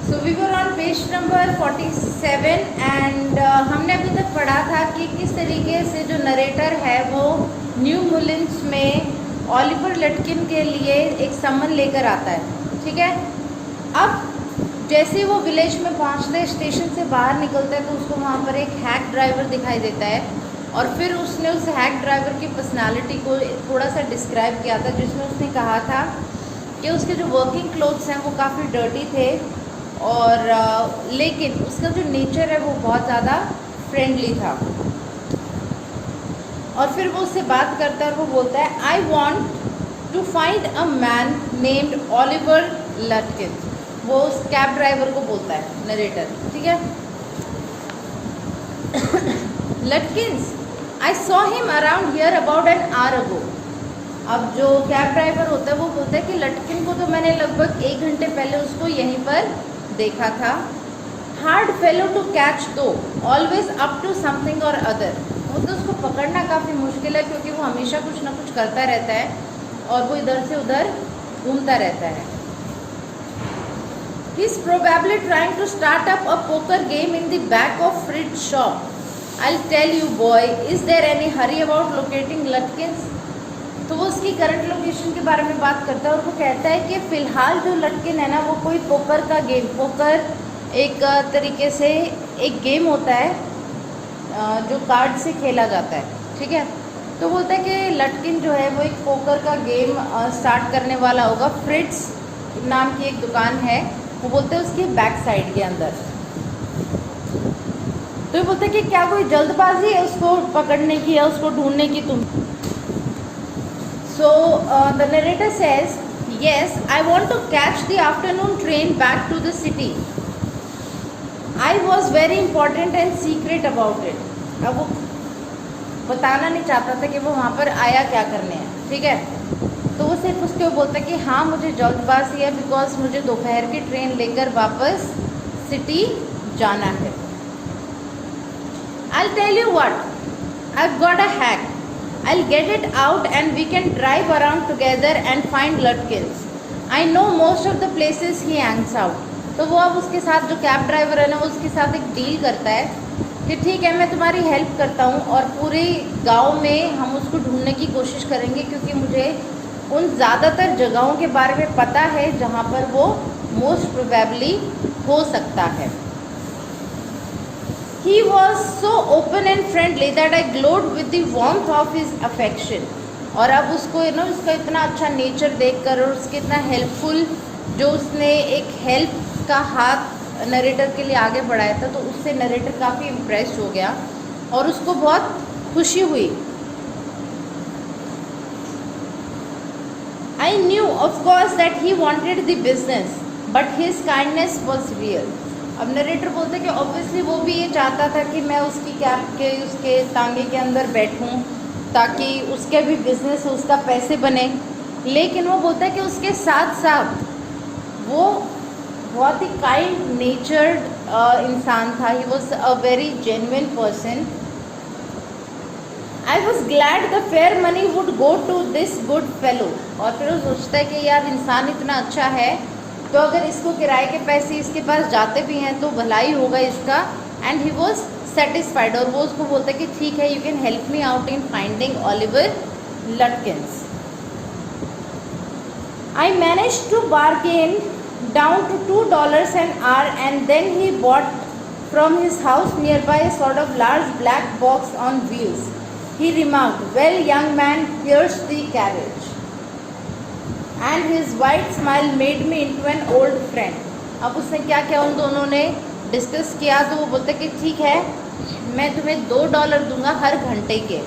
So we were on page number 47 and हमने अभी तक पढ़ा था कि किस तरीके से जो नरेटर है वो न्यू मुलिन्स में ओलिवर लटकिन के लिए एक समन लेकर आता है। ठीक है, अब जैसे ही वो विलेज में पहुंचते हैं, स्टेशन से बाहर निकलते हैं, तो उसको वहाँ पर एक हैक ड्राइवर दिखाई देता है और फिर उसने उस हैक ड्राइवर की पर्सनालिटी को थोड़ा सा डिस्क्राइब किया था, जिसमें उसने कहा था कि उसके जो वर्किंग क्लोथ्स हैं वो काफ़ी डर्टी थे और लेकिन उसका जो नेचर है वो बहुत ज़्यादा फ्रेंडली था। और फिर वो उससे बात करता है और वो बोलता है, I want to find a man named Oliver Lutkin. वो उस कैब ड्राइवर को बोलता है, नरेटर। ठीक है, Lutkins, I saw him around here about an hour ago. अब जो कैब ड्राइवर होता है वो बोलता है कि लटकिन को तो मैंने लगभग 1 घंटे पहले उसको यहीं पर देखा था। हार्ड फेलो टू कैच दो, ऑलवेज अप टू समथिंग और अदर। वो तो उसको पकड़ना काफ़ी मुश्किल है क्योंकि वो हमेशा कुछ ना कुछ करता रहता है और वो इधर से उधर घूमता रहता है। He is probably trying to start up a poker game in the back of Fritz shop. I tell you boy, is there any hurry about locating Lutkins. तो वो उसकी करंट लोकेशन के बारे में बात करता है और वो कहता है कि फ़िलहाल जो लटकिन है ना वो कोई पोकर का गेम, पोकर एक तरीके से एक गेम होता है जो कार्ड से खेला जाता है। ठीक है, तो बोलता है कि लटकिन जो है वो एक पोकर का गेम स्टार्ट करने वाला होगा। फ्रिट्स नाम की एक दुकान है, वो बोलते हैं उसकी बैक साइड के अंदर। तो ये बोलते हैं कि क्या कोई जल्दबाजी है उसको पकड़ने की या उसको ढूंढने की तुम। So the narrator says, yes, I want to catch the afternoon train back to the city. I was very important and secret about it. अब वो बताना नहीं चाहता था कि वो वहाँ पर आया क्या करने है। ठीक है, तो वो सिर्फ उसके बोलता है कि हाँ मुझे जल्दबाजी है बिकॉज मुझे दोपहर की ट्रेन लेकर वापस सिटी जाना है। I'll tell you what, I've got a hack. I'll get it out and we can drive around together and find Lutkins. I know most of the places he hangs out. तो वो अब उसके साथ जो cab driver है ना वो उसके साथ एक डील करता है कि ठीक है मैं तुम्हारी हेल्प करता हूँ और पूरे गांव में हम उसको ढूंढने की कोशिश करेंगे क्योंकि मुझे उन ज़्यादातर जगहों के बारे में पता है जहाँ पर वो मोस्ट प्रोबेबली हो सकता है। He was so open and friendly that I glowed with the warmth of his affection. और अब उसको ना उसका इतना अच्छा नेचर देखकर और उसके इतना हेल्पफुल जो उसने एक हेल्प का हाथ नरेटर के लिए आगे बढ़ाया था, तो उससे नरेटर काफ़ी इम्प्रेस हो गया और उसको बहुत खुशी हुई। I knew of course that he wanted the business, but his kindness was real. अब नरेटर बोलते हैं कि ऑब्वियसली वो भी ये चाहता था कि मैं उसकी कैब के उसके तांगे के अंदर बैठूं ताकि उसके भी बिजनेस उसका पैसे बने, लेकिन वो बोलता है कि उसके साथ साथ वो बहुत ही काइंड नेचर्ड इंसान था। He was a very genuine person. I was glad the fair money would go to this good fellow. और फिर वो सोचता है कि यार इंसान इतना अच्छा है तो अगर इसको किराए के पैसे इसके पास जाते भी हैं तो भलाई होगा इसका। एंड ही वॉज सेटिस्फाइड और वो उसको बोलता है कि ठीक है you can help me out in finding Oliver Lutkins. I manage to bargain down to $2 an hour and then he bought from his house nearby a sort of large black box on wheels. He remarked, well young man, here's the carriage. And his white smile made me into an old friend. अब उसने क्या क्या उन दोनों ने discuss किया, तो वो बोलते कि ठीक है मैं तुम्हें $2 दूंगा हर घंटे के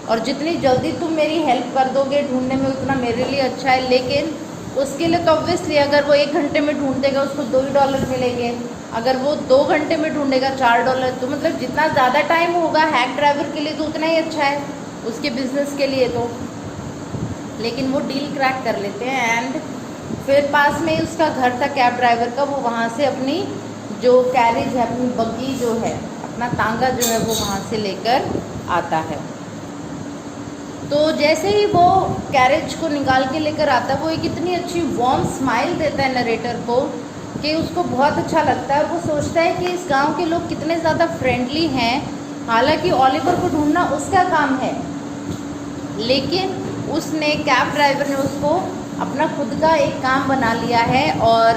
और जितनी जल्दी तुम मेरी हेल्प कर दोगे ढूंढने में उतना मेरे लिए अच्छा है। लेकिन उसके लिए तो ऑब्वियसली अगर वो 1 घंटे में ढूंढेगा उसको $2 मिलेंगे, अगर वो 2 घंटे में ढूंढेगा $4। तो मतलब जितना ज़्यादा टाइम होगा हैक ड्राइवर के लिए तो उतना ही अच्छा है उसके बिजनेस के लिए तो। लेकिन वो डील क्रैक कर लेते हैं एंड फिर पास में ही उसका घर था कैब ड्राइवर का, वो वहाँ से अपनी जो कैरेज है, अपनी बग्गी जो है, अपना तांगा जो है वो वहाँ से लेकर आता है। तो जैसे ही वो कैरेज को निकाल के लेकर आता है वो एक इतनी अच्छी वार्म स्माइल देता है नरेटर को कि उसको बहुत अच्छा लगता है और वो सोचता है कि इस गांव के लोग कितने ज़्यादा फ्रेंडली हैं। हालांकि ओलिवर को ढूंढना उसका काम है, लेकिन उसने कैब ड्राइवर ने उसको अपना खुद का एक काम बना लिया है और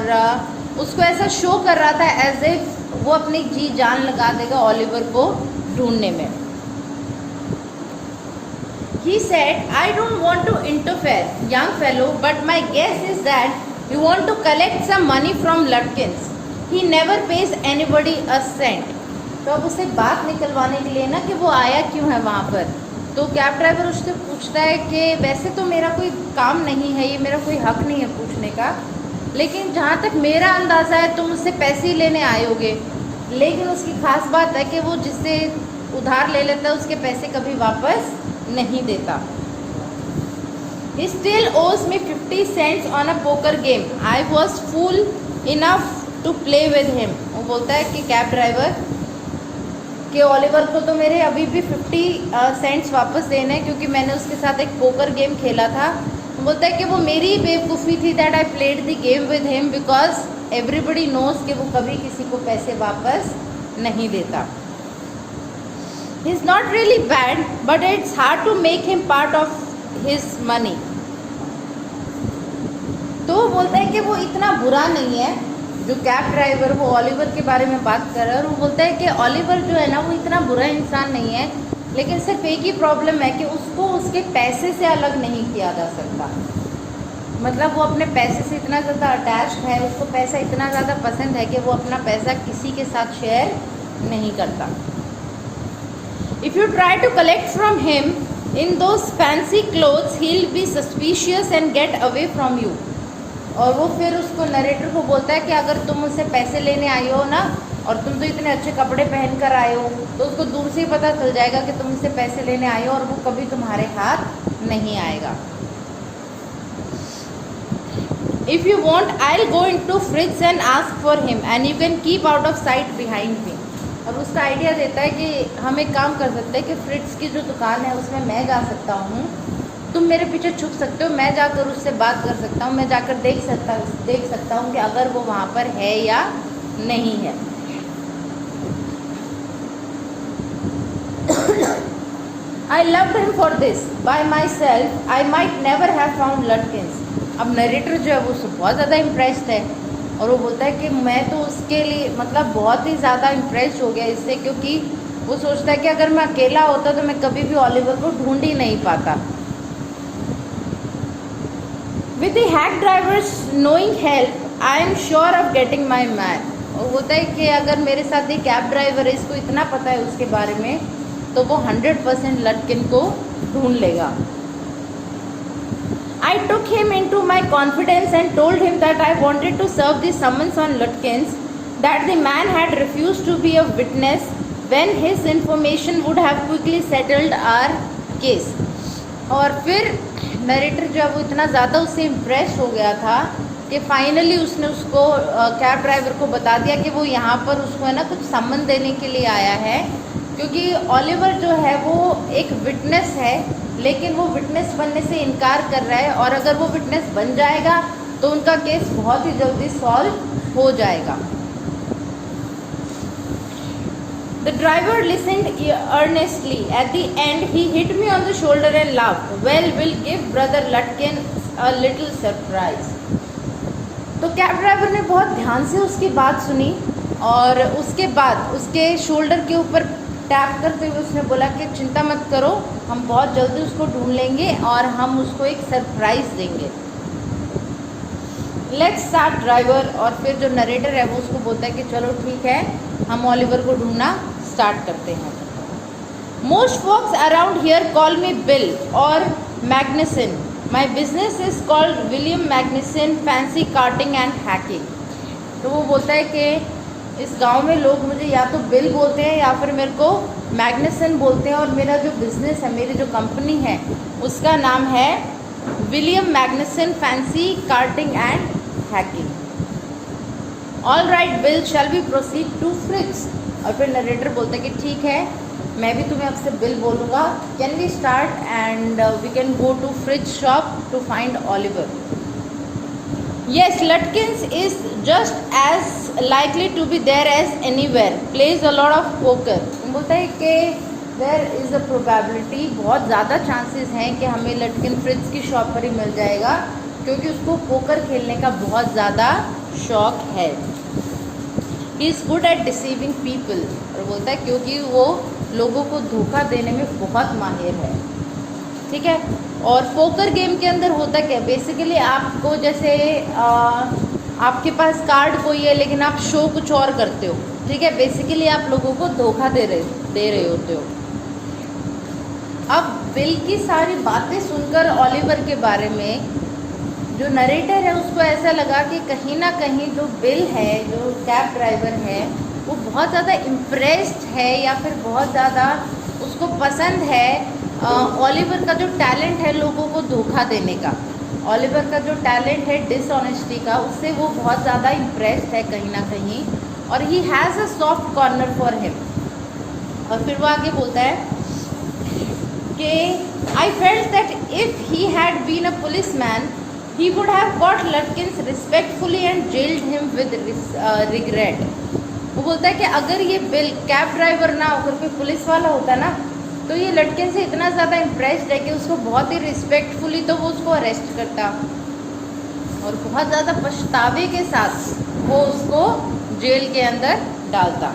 उसको ऐसा शो कर रहा था एज इफ वो अपनी जी जान लगा देगा ओलिवर को ढूंढने में। He said, I don't want to interfere, young fellow, but my guess is that you want to collect some money from Lutkins. He never pays anybody a cent. तो अब उसे बात निकलवाने के लिए ना कि वो आया क्यों है वहाँ पर, तो कैब ड्राइवर उससे पूछता है कि वैसे तो मेरा कोई काम नहीं है, ये मेरा कोई हक नहीं है पूछने का, लेकिन जहाँ तक मेरा अंदाज़ा है तुम मुझसे पैसे ही लेने आए होगे। लेकिन उसकी खास बात है कि वो जिससे उधार ले लेता है उसके पैसे कभी वापस नहीं देता। He still owes me 50 cents on a poker game. I was fool enough to play with him. वो बोलता है कि कैब ड्राइवर कि ओलिवर को तो मेरे अभी भी 50 सेंट्स वापस देने हैं क्योंकि मैंने उसके साथ एक पोकर गेम खेला था। वो बोलता है कि वो मेरी बेवकूफ़ी थी that I played the game with him because everybody knows कि वो कभी किसी को पैसे वापस नहीं देता। He is not really bad, but it's hard to make him part of his money. तो वो बोलता है कि वो इतना बुरा नहीं है, जो कैब ड्राइवर वो ओलिवर के बारे में बात कर रहा है, और वो बोलता है कि ओलिवर जो है ना वो इतना बुरा इंसान नहीं है, लेकिन सिर्फ एक ही प्रॉब्लम है कि उसको उसके पैसे से अलग नहीं किया जा सकता। मतलब वो अपने पैसे से इतना ज़्यादा अटैच्ड है, उसको पैसा इतना ज़्यादा पसंद है कि वो अपना पैसा किसी के साथ शेयर नहीं करता। If you try to collect from him in those fancy clothes, he'll be suspicious and get away from you. और वो फिर उसको नरेटर को बोलता है कि अगर तुम मुझसे पैसे लेने आई हो ना और तुम तो इतने अच्छे कपड़े पहन कर आए हो, तो उसको दूर से ही पता चल जाएगा कि तुम मुझसे पैसे लेने आई हो और वो कभी तुम्हारे हाथ नहीं आएगा। If you want, I'll go into Fritz and ask for him, and you can keep out of sight behind me. अब उसका आइडिया देता है कि हम एक काम कर सकते हैं कि फ्रिट्स की जो दुकान है उसमें मैं जा सकता हूँ, तुम मेरे पीछे छुप सकते हो, मैं जाकर उससे बात कर सकता हूँ, मैं जाकर देख सकता हूँ कि अगर वो वहाँ पर है या नहीं है। I loved him for this. By myself, I might never have found Lutkins. अब नरेटर जो है वो उससे बहुत ज़्यादा इम्प्रेस्ड है और वो बोलता है कि मैं तो उसके लिए मतलब बहुत ही ज़्यादा इम्प्रेस्ड हो गया इससे, क्योंकि वो सोचता है कि अगर मैं अकेला होता तो मैं कभी भी ओलिवर को ढूंढ ही नहीं पाता। With the hack drivers knowing help, I am sure of getting my man. वो बोलता है कि अगर मेरे साथ ये कैब ड्राइवर है, इसको इतना पता है उसके बारे में, तो वो 100% लटकिन को ढूंढ लेगा। I took him into my confidence and told him that I wanted to serve the summons on Lutkins, that the man had refused to be a witness when his information would have quickly settled our case. और फिर narrator जो है वो इतना ज़्यादा उससे impress हो गया था कि फाइनली उसने उसको कैब ड्राइवर को बता दिया कि वो यहाँ पर उसको है ना कुछ सम्मन देने के लिए आया है, क्योंकि ओलिवर जो है वो एक विटनेस है, लेकिन वो विटनेस बनने से इनकार कर रहा है, और अगर वो विटनेस बन जाएगा तो उनका केस बहुत ही जल्दी सॉल्व हो जाएगा। The driver listened earnestly. At the end, he hit me on the shoulder and laughed. Well, we'll give brother Lutkin a little surprise. तो कैब ड्राइवर ने बहुत ध्यान से उसकी बात सुनी और उसके बाद उसके शोल्डर के ऊपर टैप करते हुए उसने बोला कि चिंता मत करो, हम बहुत जल्दी उसको ढूंढ लेंगे और हम उसको एक सरप्राइज़ देंगे। Let's start driver. और फिर जो नरेटर है वो उसको बोलता है कि चलो ठीक है, हम ओलिवर को ढूंढना स्टार्ट करते हैं। Most folks around here call me Bill और Magnuson. My business is called William Magnuson fancy carting and hacking. तो वो बोलता है कि इस गांव में लोग मुझे या तो बिल बोलते हैं या फिर मेरे को मैग्निसन बोलते हैं, और मेरा जो बिज़नेस है, मेरी जो कंपनी है, उसका नाम है William Magnuson fancy carting and hacking. All right Bill, shall we proceed to Fritz. और फिर नरेटर बोलता है कि ठीक है, मैं भी तुम्हें अब से बिल बोलूँगा, can we start and we can go to Fritz shop to find Oliver. Yes, Lutkins is just as likely to be there as anywhere. Plays a lot of poker. बोलता है कि there is a probability, बहुत ज़्यादा chances हैं कि हमें लटकिन Fritz की shop पर ही मिल जाएगा, क्योंकि उसको पोकर खेलने का बहुत ज़्यादा शौक है. He is good at deceiving people. और बोलता है क्योंकि वो लोगों को धोखा देने में बहुत माहिर है. ठीक है. और पोकर गेम के अंदर होता क्या, बेसिकली आपको जैसे आपके पास कार्ड कोई है लेकिन आप शो कुछ और करते हो. ठीक है. बेसिकली आप लोगों को धोखा दे रहे होते हो. अब बिल की सारी बातें सुनकर ऑलिवर के बारे में जो नरेटर है उसको ऐसा लगा कि कहीं ना कहीं जो बिल है, जो कैब ड्राइवर है, वो बहुत ज़्यादा इम्प्रेस्ड है या फिर बहुत ज़्यादा उसको पसंद है ऑलिवर का जो टैलेंट है लोगों को धोखा देने का. ऑलिवर का जो टैलेंट है डिसऑनेस्टी का, उससे वो बहुत ज़्यादा इम्प्रेस्ड है कहीं ना कहीं, और he has a soft corner for him. और फिर वो आगे बोलता है कि I felt that if he had been a policeman he would have got Lutkins respectfully and jailed him with regret. वो बोलता है कि अगर ये बिल कैब ड्राइवर ना होकर कोई पुलिस वाला होता ना, तो ये लटकिन से इतना ज़्यादा इम्प्रेस्ड है कि उसको बहुत ही रिस्पेक्टफुली तो वो उसको अरेस्ट करता और बहुत ज़्यादा पछतावे के साथ वो उसको जेल के अंदर डालता.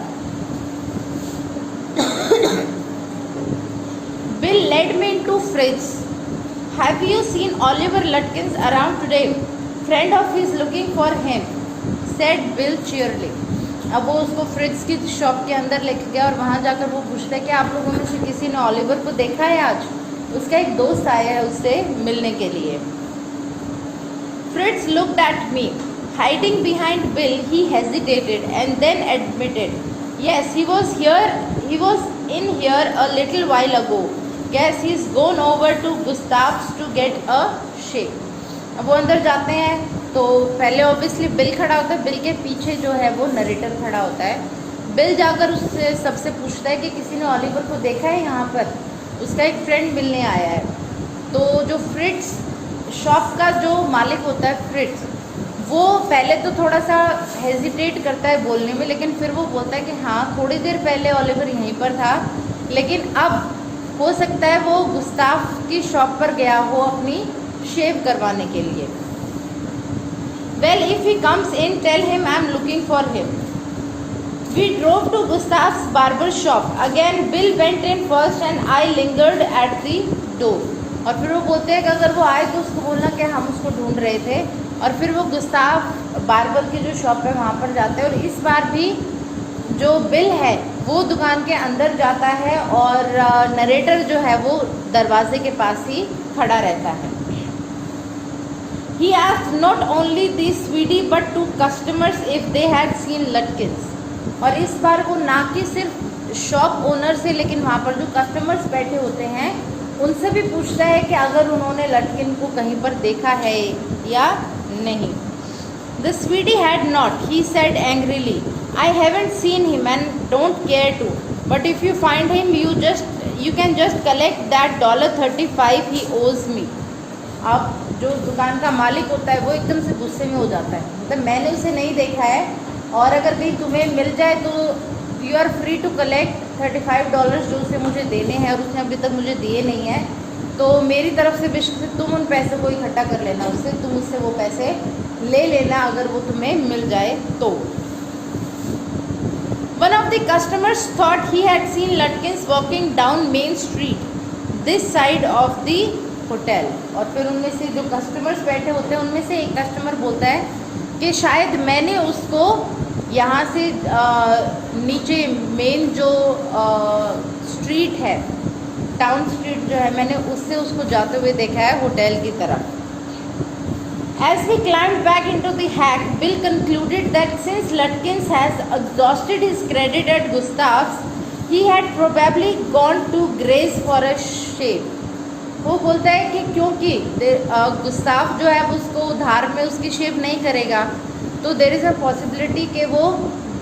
Bill led me into fridge. Have you seen Oliver Lutkins around today? Friend of his looking for him, said Bill cheerily. अब वो उसको फ्रिज की शॉप के अंदर लेके गया और वहाँ जाकर वो पूछता है कि आप लोगों में से किसी ने ऑलिवर को देखा है आज. उसका एक दोस्त आया है उससे मिलने के लिए. Fritz looked at me. Hiding behind Bill, he hesitated and then admitted, yes, he was in here a little while ago. Guess he's gone over to Gustav's to get a shake. अब वो अंदर जाते हैं तो पहले obviously bill खड़ा होता है, बिल के पीछे जो है वो नरेटर खड़ा होता है. बिल जाकर उससे सबसे पूछता है कि किसी ने ऑलिवर को देखा है यहाँ पर. उसका एक फ्रेंड मिलने आया है. तो जो फ्रिट्स शॉप का जो मालिक होता है फ्रिट्स, वो पहले तो थोड़ा सा हेजिटेट करता है बोलने में, लेकिन फिर वो बोलता है कि हाँ थोड़ी देर पहले ऑलिवर यहीं पर था, लेकिन अब हो सकता है वो गुस्ताफ की शॉप पर गया हो अपनी शेव करवाने के लिए. Well if he comes in tell him I am looking for him. We drove to Gustaf's barber shop. Again Bill went in first and I lingered at the door. और फिर वो बोलते हैं कि अगर वो आए तो उसको बोलना कि हम उसको ढूंढ रहे थे. और फिर वो गुस्ताफ बार्बर की जो शॉप है वहाँ पर जाते हैं और इस बार भी जो बिल है वो दुकान के अंदर जाता है और नरेटर जो है वो दरवाजे के पास ही खड़ा रहता है. He asked not only the sweetie but to customers if they had seen Lutkins. और इस बार वो ना कि सिर्फ शॉप ओनर से, लेकिन वहाँ पर जो कस्टमर्स बैठे होते हैं उनसे भी पूछता है कि अगर उन्होंने लटकिन को कहीं पर देखा है या नहीं. The sweetie had not, he said angrily. I haven't seen him and don't care to. But if you find him, you can just collect that $35 he owes me. अब जो दुकान का मालिक होता है वो एकदम से गुस्से में हो जाता है. मतलब मैंने उसे नहीं देखा है और अगर कहीं तुम्हें मिल जाए तो you are free to collect $35 जो उसे मुझे देने हैं और उसने अभी तक मुझे दिए नहीं है. तो मेरी तरफ से बेशक से तुम उन पैसे को इकट्ठा कर लेना उससे, तुम उससे वो पैसे ले लेना अगर वो तुम्हें मिल जाए तो. One of the customers thought he had seen Lutkins walking down Main Street, this side of the hotel. और फिर उनमें से जो कस्टमर्स बैठे होते हैं उनमें से एक कस्टमर बोलता है कि शायद मैंने उसको यहाँ से नीचे मेन जो स्ट्रीट है, टाउन स्ट्रीट जो है, मैंने उससे उसको जाते हुए देखा है होटल की तरफ. As he climbed back into the hack, Bill concluded that since Lutkins has exhausted his credit at Gustav's, he had probably gone to Grace for a shave. वो बोलता है कि क्योंकि गुस्ताफ जो है उसको उधार में उसकी शेव नहीं करेगा, तो देर इज़ अ पॉसिबिलिटी कि वो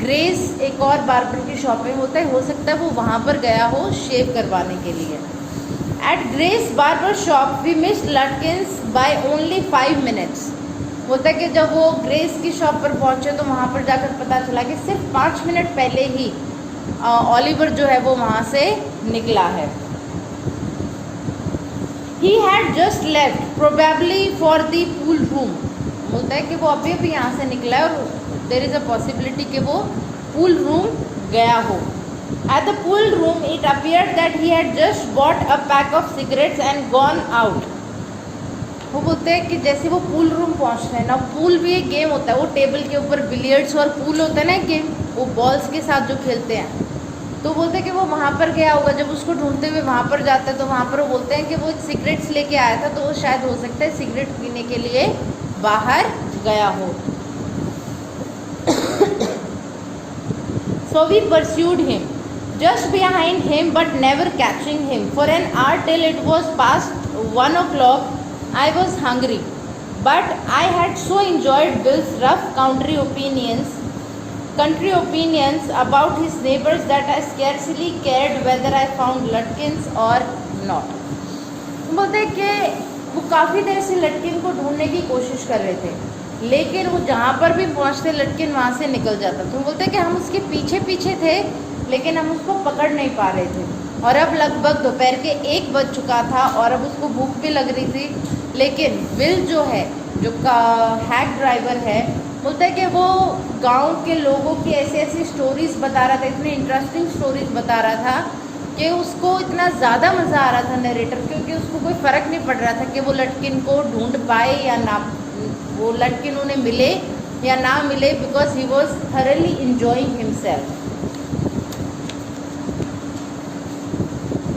ग्रेस एक और बार्बर की शॉप में होता है, हो सकता है वो वहाँ पर गया हो शेव करवाने के लिए. At Grace barber shop, we missed Lutkins by only 5 minutes. बोलता है कि जब वो ग्रेस की शॉप पर पहुंचे तो वहाँ पर जाकर पता चला कि सिर्फ 5 मिनट पहले ही ओलिवर जो है वो वहाँ से निकला है। He had just left, probably for the pool room. बोलता है कि वो अभी अभी यहाँ से निकला है और there is a possibility कि वो pool room गया हो। At the pool room, it appeared that he had just bought a pack of cigarettes and gone out. वो बोलते हैं कि जैसे वो पूल रूम पहुँचते हैं ना, पूल भी एक गेम होता है, वो टेबल के ऊपर बिलियर्ड्स और पूल होता है ना गेम, वो बॉल्स के साथ जो खेलते हैं। तो बोलते हैं कि वो वहाँ पर गया होगा, जब उसको ढूंढते हुए वहाँ पर जाता है तो वहाँ पर वो बोलते हैं कि वो सिगरेट्स लेके आया था, तो वो शायद हो सकता है सिगरेट पीने के लिए बाहर गया हो। So we pursued him, just behind him but never catching him, for an hour till it was past 1 o'clock. I was hungry, but I had so enjoyed Bill's rough country opinions about his neighbors that I scarcely cared whether I found Lutkins or not. बोलते हैं कि वो काफ़ी देर से लटकिन को ढूंढने की कोशिश कर रहे थे, लेकिन वो जहाँ पर भी पहुँचते लटकिन वहाँ से निकल जाता। तो बोलते हैं कि हम उसके पीछे पीछे थे, लेकिन हम उसको पकड़ नहीं पा रहे थे। और अब लगभग दोपहर के 1 बज चुका था और अब उसको भूख भी लग रही थी, लेकिन बिल जो है, जो हैक ड्राइवर है, बोलता है कि वो गांव के लोगों की ऐसी ऐसी स्टोरीज़ बता रहा था, इतनी इंटरेस्टिंग स्टोरीज़ बता रहा था कि उसको इतना ज़्यादा मज़ा आ रहा था नरेटर, क्योंकि उसको कोई फ़र्क नहीं पड़ रहा था कि वो लटकिन को ढूंढ पाए या ना, वो लटकिन उन्हें मिले या ना मिले, because he was thoroughly enjoying himself.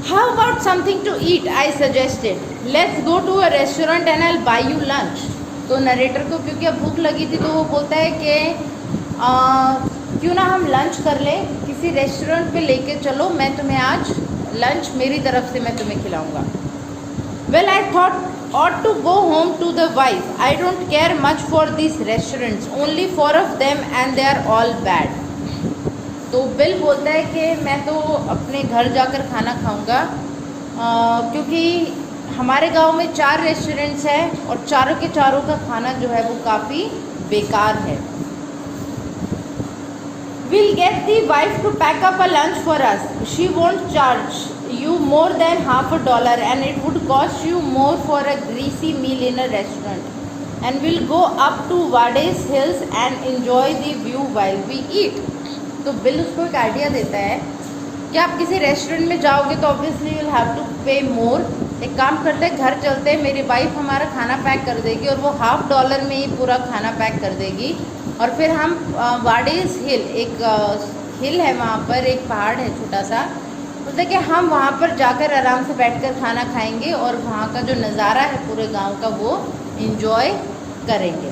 How about something to eat? I suggested. Let's go to a restaurant and I'll buy you lunch. तो नरेटर को क्योंकि अब भूख लगी थी तो वो बोलता है कि क्यों ना हम लंच कर लें, किसी रेस्टोरेंट पे लेके चलो, मैं तुम्हें आज लंच मेरी तरफ से मैं तुम्हें खिलाऊंगा। Well, I thought ought to go home to the wife. I don't care much for these restaurants. Only 4 of them and they are all bad. तो बिल बोलता है कि मैं तो अपने घर जाकर खाना खाऊंगा, क्योंकि हमारे गांव में 4 रेस्टोरेंट्स हैं और चारों के चारों का खाना जो है वो काफ़ी बेकार है। We'll get the wife to pack up a lunch for us. She won't charge you more than $50 and it would cost you more for a greasy meal in a restaurant. And we'll go up to Vades Hills and enjoy the view while we eat. तो bill उसको एक idea देता है कि आप किसी restaurant में जाओगे तो obviously you will have to pay more. एक काम करते हैं, घर चलते हैं, मेरी वाइफ हमारा खाना पैक कर देगी और वो $50 में ही पूरा खाना पैक कर देगी, और फिर हम वाडीज हिल, एक हिल है वहाँ पर, एक पहाड़ है छोटा सा, बोलते कि हम वहाँ पर जाकर आराम से बैठकर खाना खाएंगे और वहाँ का जो नज़ारा है पूरे गाँव का वो इन्जॉय करेंगे।